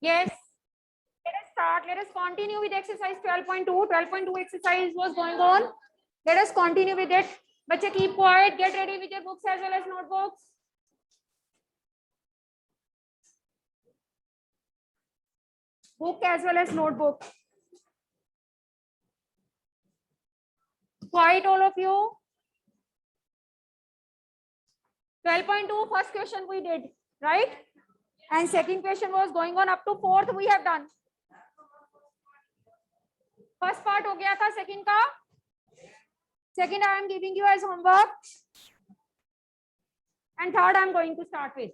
Yes. Let us start. Let us continue with exercise 12.2. 12.2 exercise was going on. Let us continue with it. Bache, keep quiet. Get ready with your books as well as notebooks. Book as well as notebook. Quiet, all of you. 12.2 first question we did, right? And second question was going on up to fourth we have done. First part हो गया था, second का. Second I am giving you as homework. And third I am going to start with.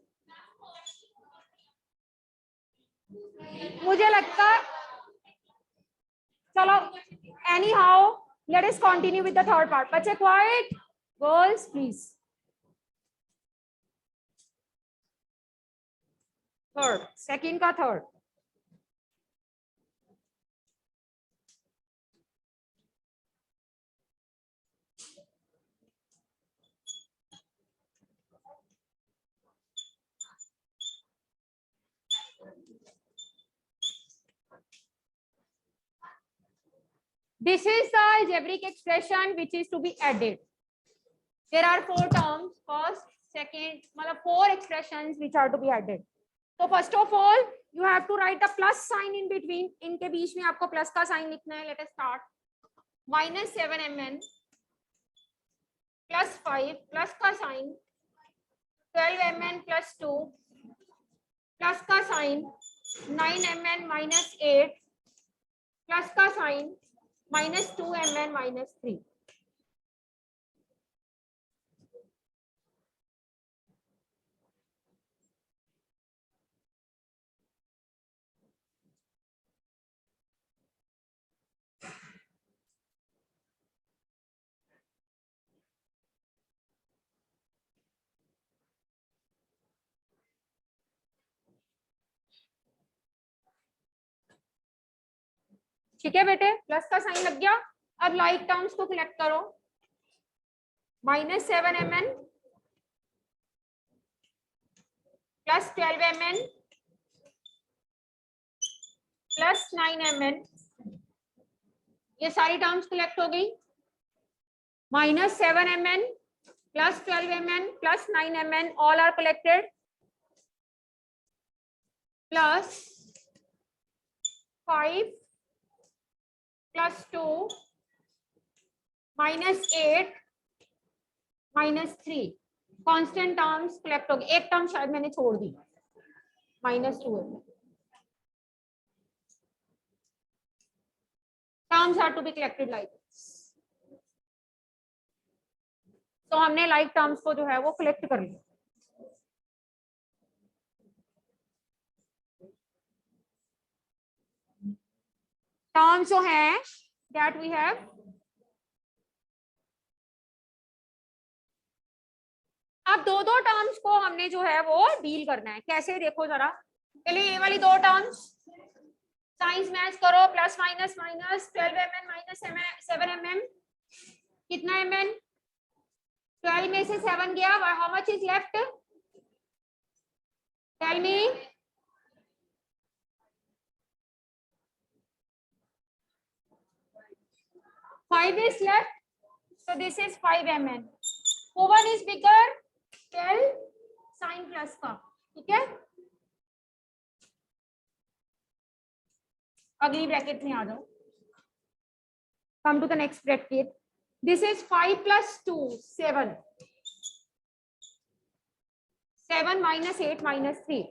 मुझे लगता, चलो, anyhow, let us continue with the third part. बच्चे quiet, girls please. Third, second का third. This is the algebraic expression which is to be added. There are four terms, first, second, मतलब four expressions which are to be added. So first of all, you have to write a plus sign in between. इनके बीच में आपको plus का sign लिखना है. Let us start. Minus 7mn plus 5 plus का sign 12mn plus 2 plus का sign 9mn minus 8 plus का sign minus 2mn minus 3. ठीक है बेटे, प्लस का साइन लग गया. अब लाइक टर्म्स को कलेक्ट करो. minus 7mn plus 12mn plus 9mn, ये सारी टर्म्स कलेक्ट हो गई. minus 7mn plus 12mn plus 9mn all are collected, plus 5 plus 2 minus 8 minus 3. Constant terms collect हो गए. एक टर्म शायद मैंने छोड़ दी, minus 2. Terms are to be collected like this. तो हमने लाइक टर्म्स को जो है वो कलेक्ट कर लिया. टर्म्स जो हैं दैट वी हैव, अब दो टर्म्स को हमने जो है वो डील करना है. कैसे देखो जरा. पहले ये वाली दो टर्म्स साइंस मैच करो. Plus minus minus 12mn minus 7mn, कितना mn? 12 में से 7 गया. How much is left? Tell me. 5 is left, so this is 5mn. Who one is bigger? Tell sign plus का. ठीक है, अगली ब्रैकेट में आ जाओ. Come to the next bracket. This is 5 plus 2 7. 7 minus 8 minus 3.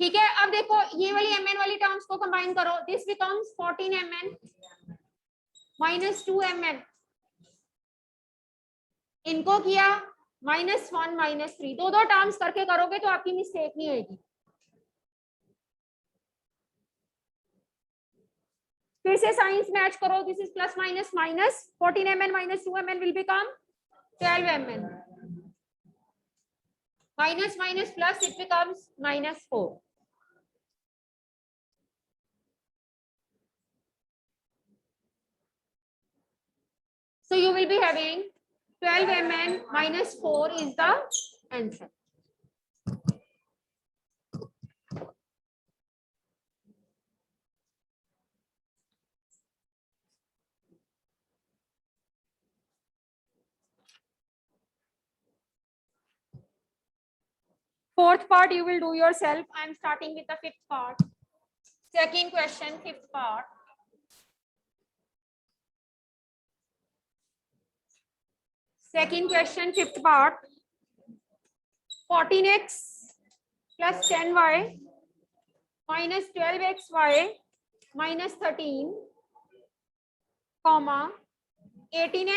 ठीक है, अब देखो ये वाली mn वाली टर्म्स को कंबाइन करो. This becomes 14mn minus 2mn. इनको किया minus 1 minus 3. दो टर्म्स करके करोगे तो आपकी मिस्टेक नहीं होगी. फिर से साइंस मैच करो. This is plus minus minus. 14mn minus 2mn will become 12mn. Minus minus plus, it becomes minus 4. will be having 12 mn minus 4 is the answer. Fourth part you will do yourself. I am starting with the fifth part. Second question, fifth part. Second question, fifth part. 14x plus 10y minus 12xy minus 13, comma 18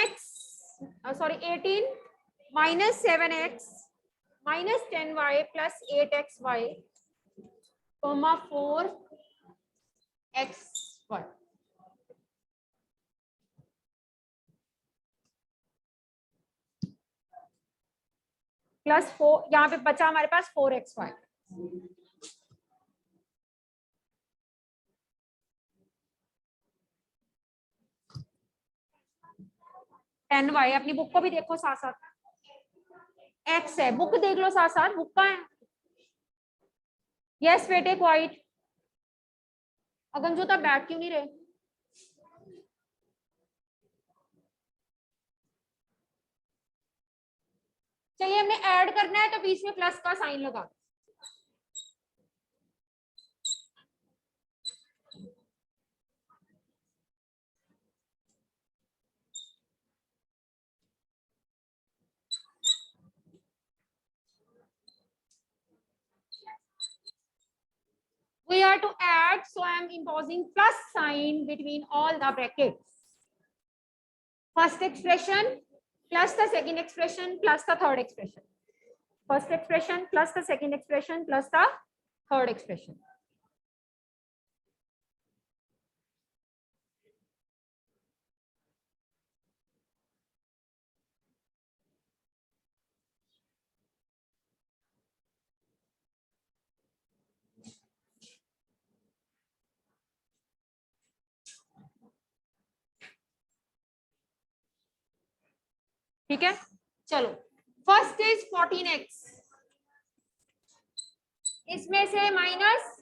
minus 7x minus 10y plus 8xy, comma 4xy. Plus 4, यहाँ पे बचा हमारे पास 4xy. Ten Y. अपनी book को भी देखो साथ साथ. एक्स है, बुक देख लो साथ साथ, बुक का है. यस बेटे क्वाइट. अगमजोत आप बैठ क्यों नहीं रहे? चलिए हमने ऐड करना है तो बीच में प्लस का साइन लगा. We are to add, so I am imposing plus sign between all the brackets. First expression plus the second expression plus the third expression. First expression plus the second expression plus the third expression. ठीक है, चलो. First is 14x, इसमें से minus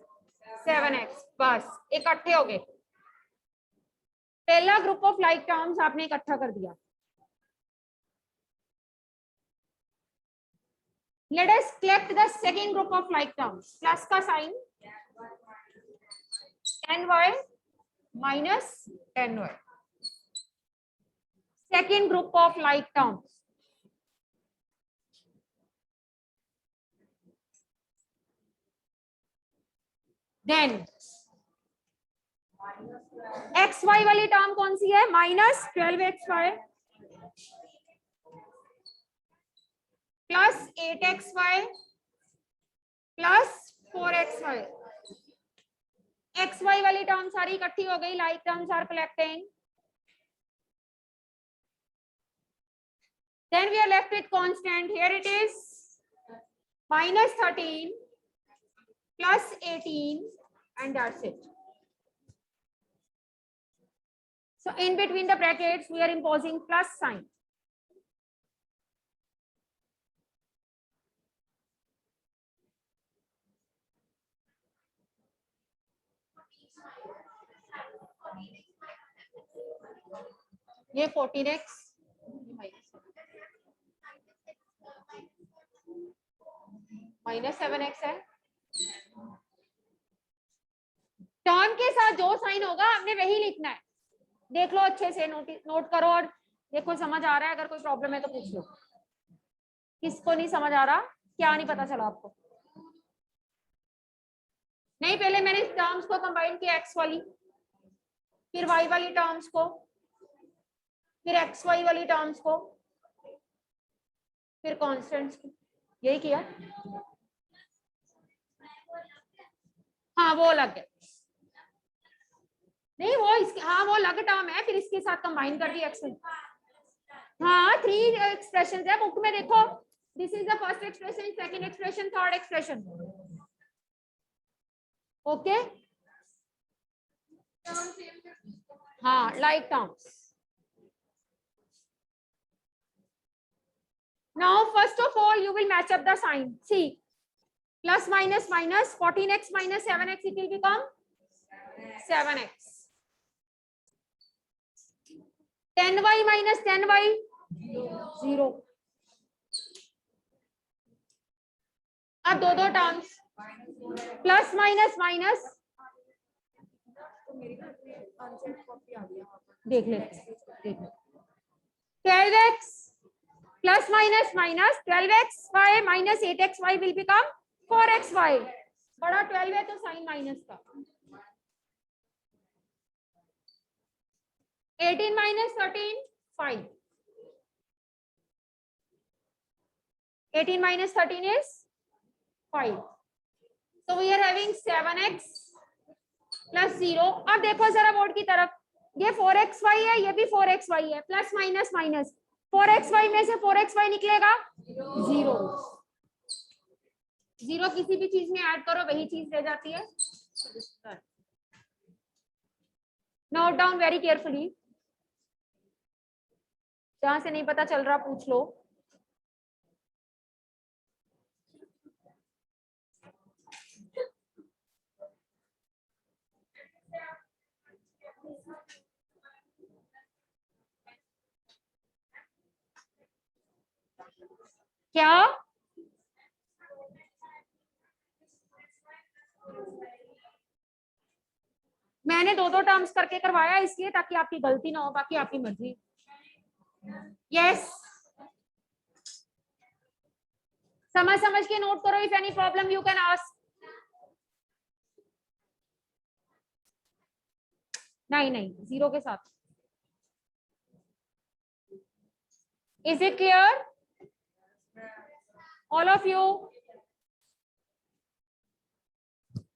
7x, बस इकट्ठे हो गए. पहला ग्रुप ऑफ लाइक टर्म्स आपने इकट्ठा कर दिया. Let us collect the second group of like terms. Plus का sign, 10y minus 10y. Second group of like terms. Then xy वाली टर्म कौन सी है? Minus 12xy plus 8xy plus 4xy. xy वाली टर्म सारी इकट्ठी हो गई. Like terms are collecting. Then we are left with constant. Here it is minus 13 plus 18 and that's it. So in between the brackets we are imposing plus sign. ये 14x minus 7x है. Term के साथ जो sign होगा हमने वही लिखना है. देख लो अच्छे से, नोट करो और देखो समझ आ रहा है. अगर कोई प्रॉब्लम है तो पूछ लो. किसको नहीं समझ आ रहा? क्या नहीं पता चला आपको? नहीं, पहले मैंने टर्म्स को कंबाइन किया, एक्स वाली, फिर वाई वाली टर्म्स को, फिर एक्स वाई वाली टर्म्स को, फिर कॉन्स्टेंट्स को. यही किया. हाँ वो अलग है. नहीं वो इसके, हाँ वो अलग टर्म है, फिर इसके साथ कंबाइन कर दिया एक्स. हाँ 3 एक्सप्रेशंस है बुक में, देखो. This is the first expression, second expression, third expression. Okay. हाँ like terms. Now, first of all, you will match up the sign. See, plus minus minus 14x minus 7x, it will become 7x. 10y minus 10y, 0. अब दो terms, plus minus minus, देख लेते 12x plus minus minus 12xy minus 8xy will become 4xy. बड़ा 12 है तो sign minus का. 18 minus 13 5. 18 minus 13 is 5. So we are having 7x plus 0. अब देखो जरा बोर्ड की तरफ, ये 4xy है, ये भी 4xy है, प्लस माइनस माइनस 4xy में से 4xy निकलेगा 0. 0 किसी भी चीज में ऐड करो वही चीज रह जाती है. नोट डाउन वेरी केयरफुली, जहां से नहीं पता चल रहा पूछ लो. क्या मैंने दो टर्म्स करके करवाया इसलिए ताकि आपकी गलती ना हो, बाकी आपकी मर्जी. यस, समझ के नोट करो. If any problem you can ask. नहीं 0 के साथ. Is it clear all of you?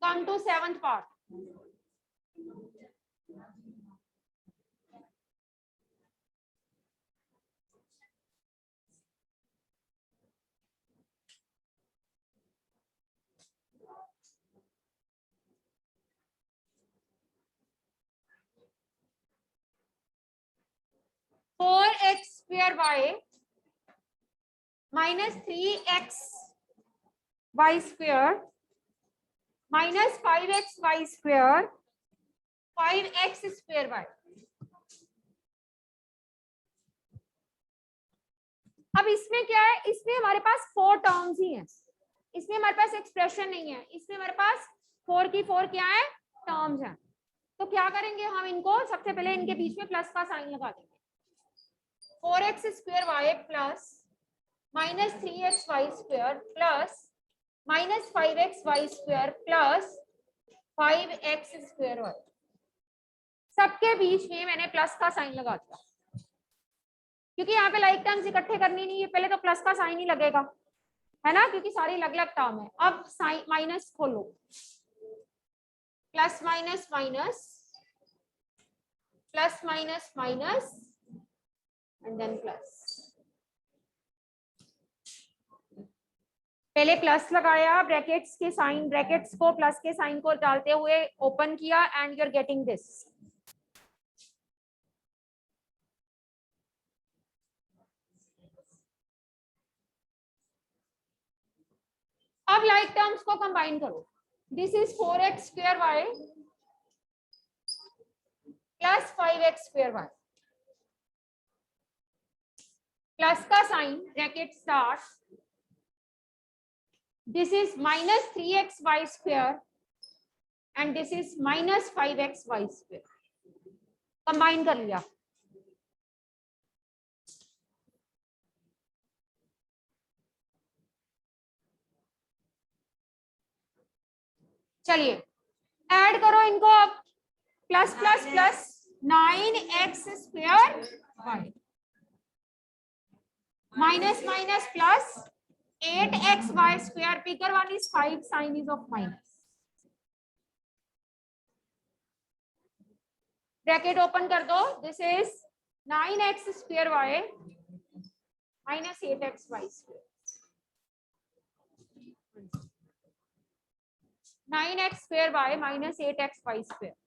Come to 7th part. Four x square y minus 3x y square minus 5x y square 5x square y. अब इसमें क्या है, इसमें हमारे पास 4 terms ही हैं, इसमें हमारे पास एक्सप्रेशन नहीं है, इसमें हमारे पास 4 की 4 क्या है, टर्म्स हैं. तो क्या करेंगे हम, इनको सबसे पहले इनके बीच में प्लस का साइन लगा देंगे. 4x square y plus minus 3xy square plus minus 5xy square plus 5x square y. सबके बीच में मैंने प्लस का साइन लगा दिया, क्योंकि यहाँ पे लाइक टर्म्स इकट्ठे करनी नहीं है, पहले तो प्लस का साइन ही लगेगा, है ना, क्योंकि सारी अलग अलग टर्म है. अब साइन माइनस खोलो, plus minus minus plus minus minus and then plus. पहले प्लस लगाया, ब्रैकेट्स के साइन, ब्रैकेट्स को प्लस के साइन को डालते हुए ओपन किया and you are getting this. अब लाइक टर्म्स को कंबाइन करो. This is 4x square y plus 5x square y. Plus का sign, bracket start. This is minus 3xy square and this is minus 5xy square. Combine कर लिया. चलिए add करो इनको. अब plus plus plus 9x square y minus minus plus 8xy square. bigger one is 5, sign is of minus. Bracket open कर दो. This is 9x square y minus 8xy square. 9x square y minus 8xy square.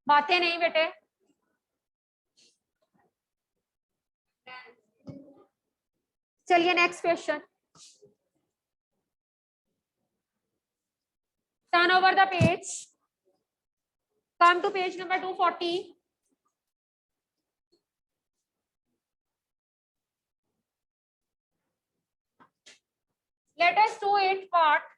बातें नहीं बेटे। चलिए next question, turn over the page, come to page number 240। Let us do it part.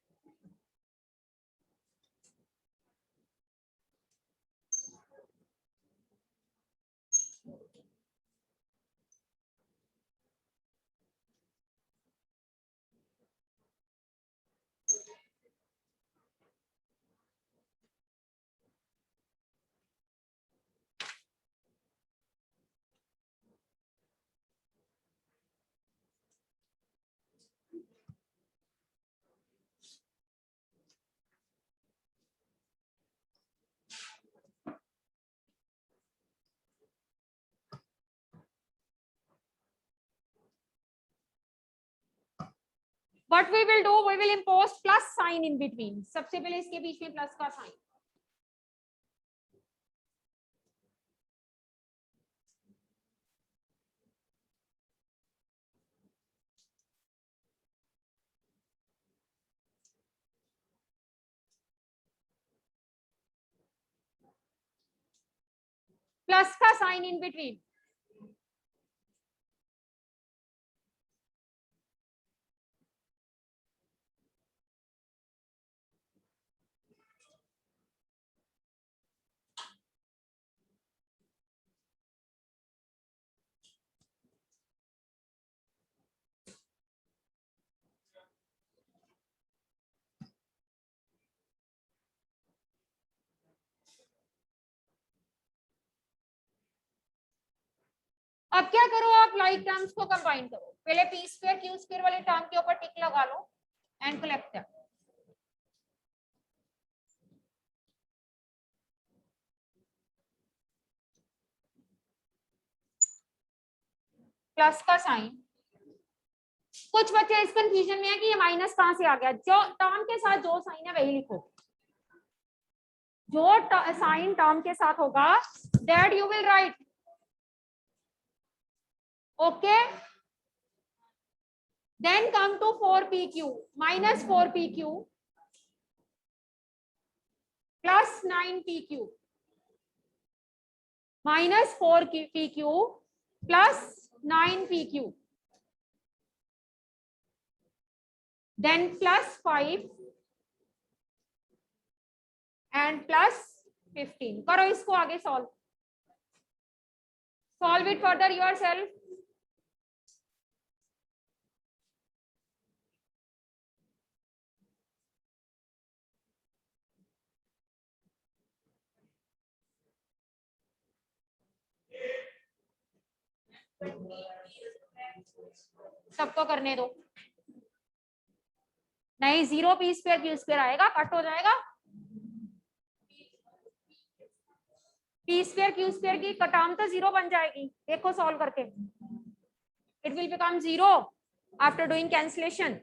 What we will do, we will impose plus sign in between. सबसे पहले इसके बीच में plus का sign, plus का साइन इन बिटवीन। अब क्या करो, आप लाइक टर्म्स को कंबाइन करो। पहले पी स्क्वायर क्यू स्क्वायर वाले टर्म के ऊपर टिक लगा लो एंड कलेक्ट दैट। प्लस का साइन, कुछ बच्चे इस कंफ्यूजन में है कि ये माइनस कहां से आ गया। जो टर्म के साथ जो साइन है वही लिखो, जो साइन टर्म के साथ होगा that you will write. Okay, then come to 4pq, minus 4pq plus 9pq, minus 4pq plus 9pq, then plus 5 and plus 15। करो इसको आगे solve, solve it further yourself. सबको करने दो, नहीं 0 पी स्क्वायर क्यू स्क्वायर आएगा, कट हो जाएगा। पी स्क्वायर क्यू स्क्वायर की टर्म तो 0 बन जाएगी, देखो सॉल्व करके। It will become 0 after doing cancellation.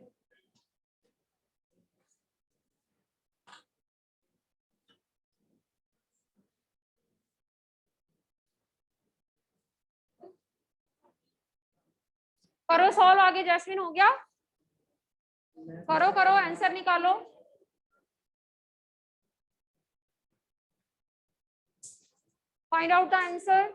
करो सॉल्व आगे, जैस्मिन हो गया, करो करो आंसर निकालो। Find out the answer.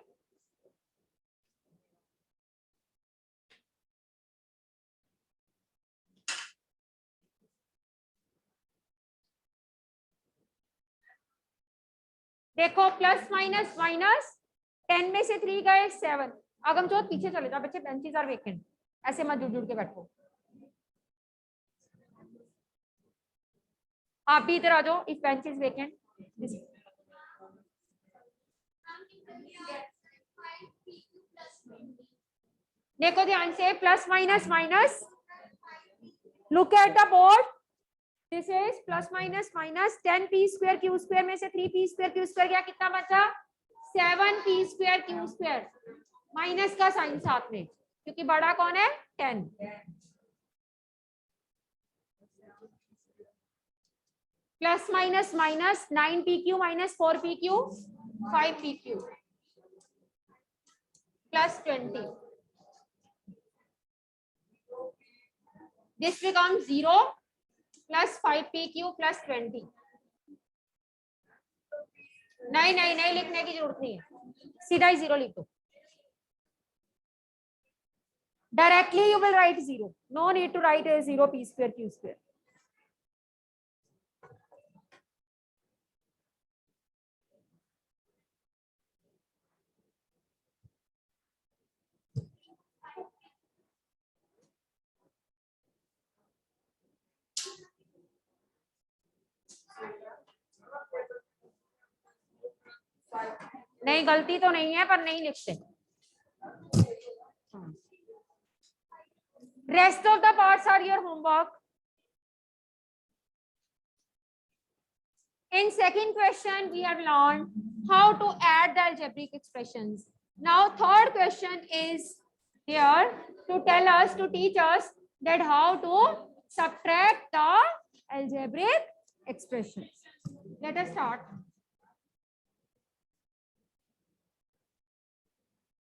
देखो प्लस माइनस माइनस, 10 में से 3 गए 7। अगमजोत पीछे चले जाओ बच्चे, बेंचेस आर वेकेंट, ऐसे मत जुड़ जुड़ के बैठो। आप भी इधर आ जाओ, इफ बेंच इज वेकेंट। देखो ध्यान से, plus minus minus, look at the board, this is plus minus minus. 10p square Q square में से 3p स्क्वायर क्यू स्क्वायर गया, कितना बचा? 7p square Q square, minus का साइन साथ में, क्योंकि बड़ा कौन है? 10। Plus minus minus, 9pq minus 4pq, 5pq plus 20. This becomes 0 plus 5pq plus 20. नहीं नहीं नहीं लिखने की जरूरत नहीं है, सीधा ही 0 लिख दो. Directly you will write 0. No need to write a 0 p square q square. नहीं गलती तो नहीं है पर नहीं लिखते. Rest of the parts are your homework. In second question, we have learned how to add the algebraic expressions. Now, third question is here to tell us, to teach us that how to subtract the algebraic expressions. Let us start.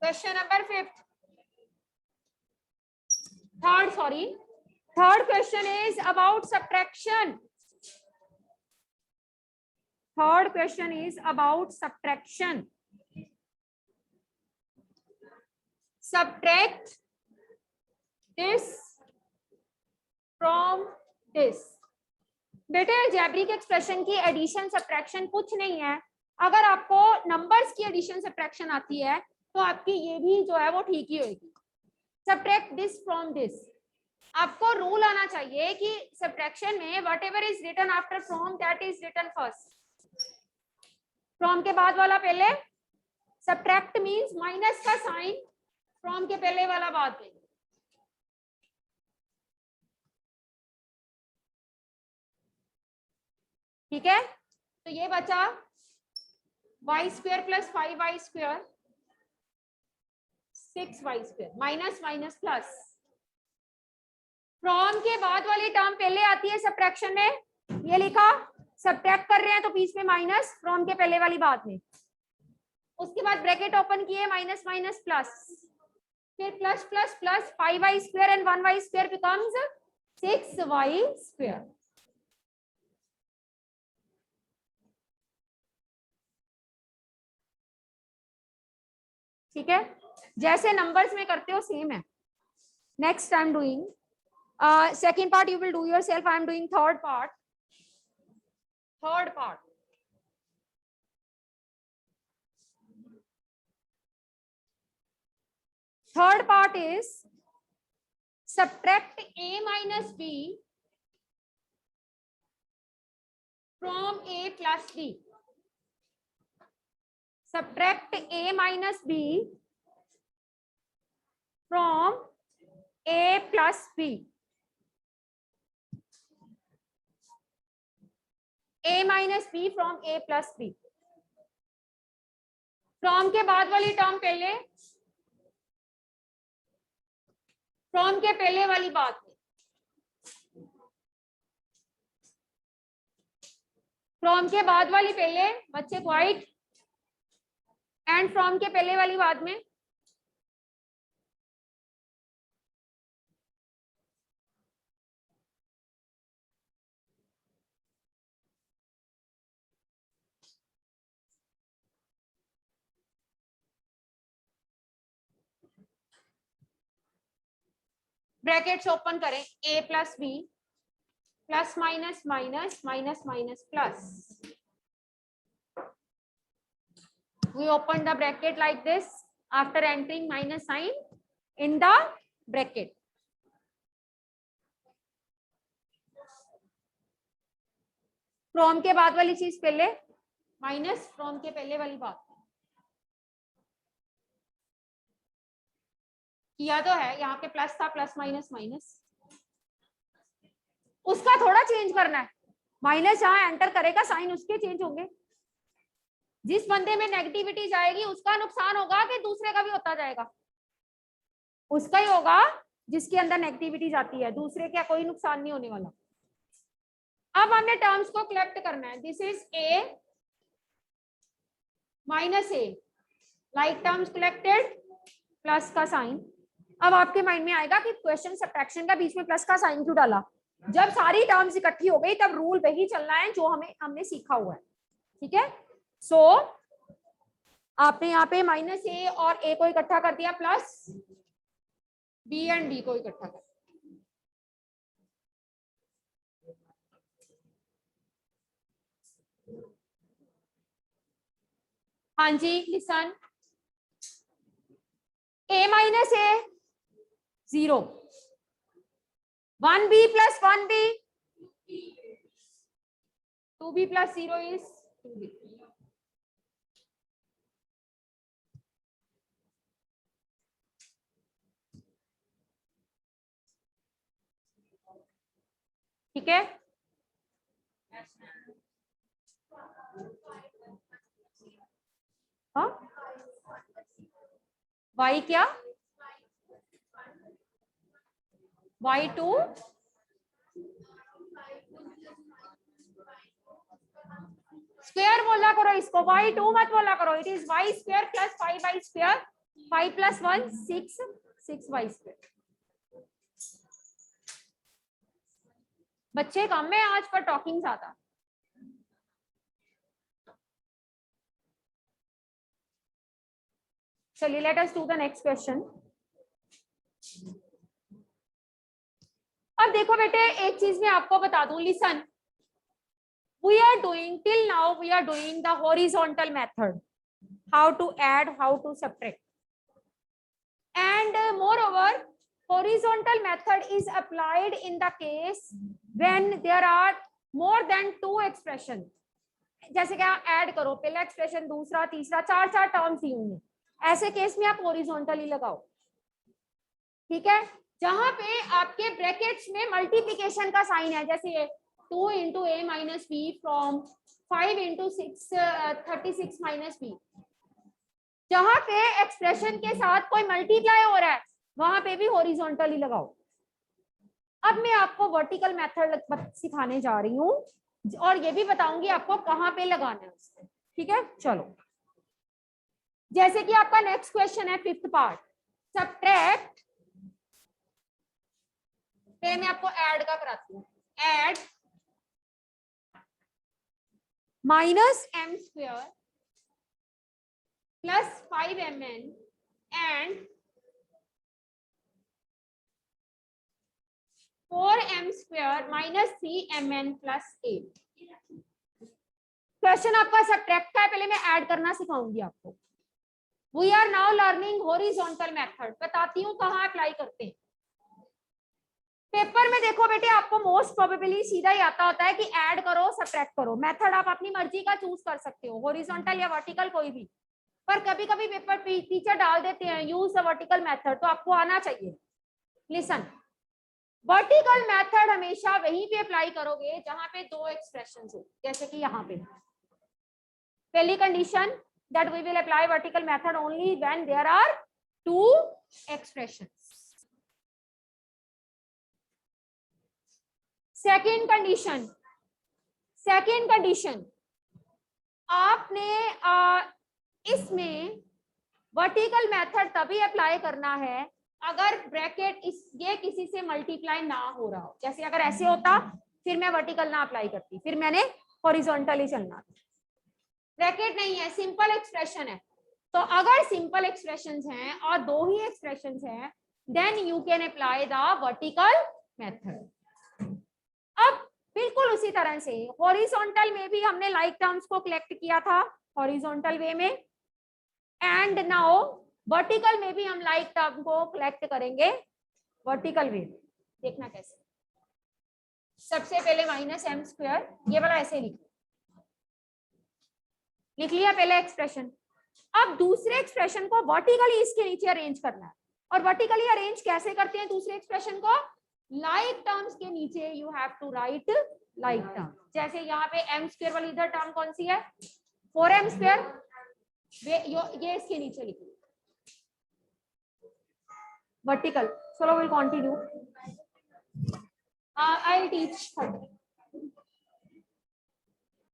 Question number 5th. Third question is about subtraction. Third question is about subtraction. Subtract this from this. बेटे algebraic expression की addition subtraction कुछ नहीं है. अगर आपको numbers की addition subtraction आती है तो आपकी ये भी जो है वो ठीक ही होगी. Subtract this from this. आपको रूल आना चाहिए कि सब्ट्रैक्शन में whatever is written after from that is written first. From के बाद वाला पहले. सब्ट्रैक्ट मींस माइनस का साइन, फ्रॉम के पहले वाला बाद में. ठीक है, तो ये बचा y square plus 5y square 6y square minus minus plus. From के बाद वाली टर्म पहले आती है सब्ट्रैक्शन में. ये लिखा सब्ट्रैक्ट कर रहे हैं तो बीच में माइनस, फ्रॉम के पहले वाली बाद में. उसके बाद ब्रैकेट ओपन किए, माइनस माइनस प्लस, फिर plus plus plus 5y square and 1y square becomes 6y square. ठीक है, जैसे नंबर्स में करते हो सेम है. Next I am doing second part, you will do yourself. I am doing third part. Third part is subtract a minus b from a plus b. Subtract a minus b from a plus b. A minus b from a plus b. From के बाद वाली term पहले, from के पहले वाली बात में. From के बाद वाली पहले, बच्चे क्वाइट. एंड फ्रॉम के पहले वाली बाद में. ब्रैकेट्स ओपन करें. a plus B plus minus minus minus minus plus. We open the bracket like this after entering minus sign in the bracket. From के बाद वाली चीज पहले, माइनस फ्रॉम के पहले वाली बात. किया तो है, यहाँ पे प्लस था, प्लस माइनस माइनस. उसका थोड़ा चेंज करना है. माइनस जहां एंटर करेगा साइन उसके चेंज होंगे. जिस बंदे में नेगेटिविटी जाएगी उसका नुकसान होगा कि दूसरे का भी होता जाएगा. उसका ही होगा जिसके अंदर नेगेटिविटी जाती है, दूसरे का कोई नुकसान नहीं होने वाला. अब हमने टर्म्स को कलेक्ट करना है. This is a, minus A, like terms collected, plus का साइन। अब आपके माइंड में आएगा कि क्वेश्चन सब्ट्रैक्शन का बीच में प्लस का साइन क्यों डाला? जब सारी टर्म्स इकट्ठी हो गई तब रूल वही चलना है जो हमने सीखा हुआ है, ठीक है। सो आपने यहाँ पे माइनस ए और ए को इकट्ठा कर दिया, प्लस बी एंड डी को इकट्ठा कर। हाँ जी, listen, a minus a 0, 1b plus 1b, 2b plus 0 is 2b। ठीक है, हाँ y क्या, y2 स्क्वायर बोला करो इसको, y2 मत बोला करो, it is y square plus 5y square, 5 plus 1 6, 6y square. बच्चे कम है आज पर टॉकिंग ज्यादा। चलिए let us do the next question. अब देखो बेटे, एक चीज मैं आपको बता दूं, listen, we are doing till now we are doing the horizontal method, how to add, how to subtract, and moreover horizontal method is applied in the case when there are more than 2 expression। जैसे कि आप add करो, पहला expression, दूसरा, तीसरा, चार terms दी हुई हैं, ऐसे केस में आप हॉरिजॉन्टली लगाओ, ठीक है। जहां पे आपके ब्रैकेट्स में मल्टीप्लिकेशन का साइन है, जैसे ये 2 into A minus B from 5 into 6 36 minus B, जहां पे एक्सप्रेशन के साथ कोई मल्टीप्लाई हो रहा है वहां पे भी हॉरिजॉन्टली लगाओ। अब मैं आपको वर्टिकल मेथड सिखाने जा रही हूँ और ये भी बताऊंगी आपको कहाँ पे लगाना है उसको, ठीक है। चलो, जैसे कि आपका नेक्स्ट क्वेश्चन है 5th पार्ट, सब्ट्रैक्ट, पहले मैं आपको ऐड का कराती हूँ, add minus M square plus 5mn and 4m square minus 3mn plus 8। Question आपका सब्ट्रैक्ट का है, पहले मैं ऐड करना सिखाऊंगी आपको। We are now learning horizontal method, बताती हूँ कहाँ अप्लाई करते हैं। पेपर में देखो बेटे, आपको मोस्ट प्रोबेबली सीधा ही आता होता है कि ऐड करो, सब्ट्रैक्ट करो। मेथड आप अपनी मर्जी का चूज कर सकते हो, हॉरिजॉन्टल या वर्टिकल कोई भी, पर कभी कभी पेपर टीचर डाल देते हैं यूज द वर्टिकल मेथड, तो आपको आना चाहिए। लिसन, वर्टिकल मेथड हमेशा वहीं पे अप्लाई करोगे जहां पे 2 एक्सप्रेशन हो, जैसे कि यहाँ पे पहली condition that we will apply vertical method only when there are 2 expressions. Second condition, आपने इसमें वर्टिकल मेथड तभी अप्लाई करना है अगर ब्रैकेट ये किसी से मल्टीप्लाई ना हो रहा हो। जैसे अगर ऐसे होता फिर मैं वर्टिकल ना अप्लाई करती, फिर मैंने हॉरिजॉन्टली चलना। ब्रैकेट नहीं है, सिंपल एक्सप्रेशन है, तो अगर सिंपल एक्सप्रेशंस हैं और 2 ही एक्सप्रेशंस हैं, then you can apply the vertical method. अब बिल्कुल उसी तरह से हॉरिजॉन्टल में भी हमने लाइक टर्म्स को कलेक्ट किया था हॉरिजॉन्टल वे में, एंड नाउ वर्टिकल में भी हम लाइक टर्म को कलेक्ट करेंगे वर्टिकल वे। देखना कैसे, सबसे पहले माइनस एम स्क्वायर, ये वाला ऐसे लिख लिया पहले एक्सप्रेशन। अब दूसरे एक्सप्रेशन को वर्टिकली इसके नीचे अरेंज करना है, और वर्टिकली अरेंज कैसे करते हैं दूसरे एक्सप्रेशन को? लाइक टर्म्स के नीचे you have to write like term. जैसे यहाँ पे एम स्क्वायर वाली इधर टर्म कौन सी है? 4m स्क्वायर, ये इसके नीचे लिखिए वर्टिकल। चलो will continue, I will teach.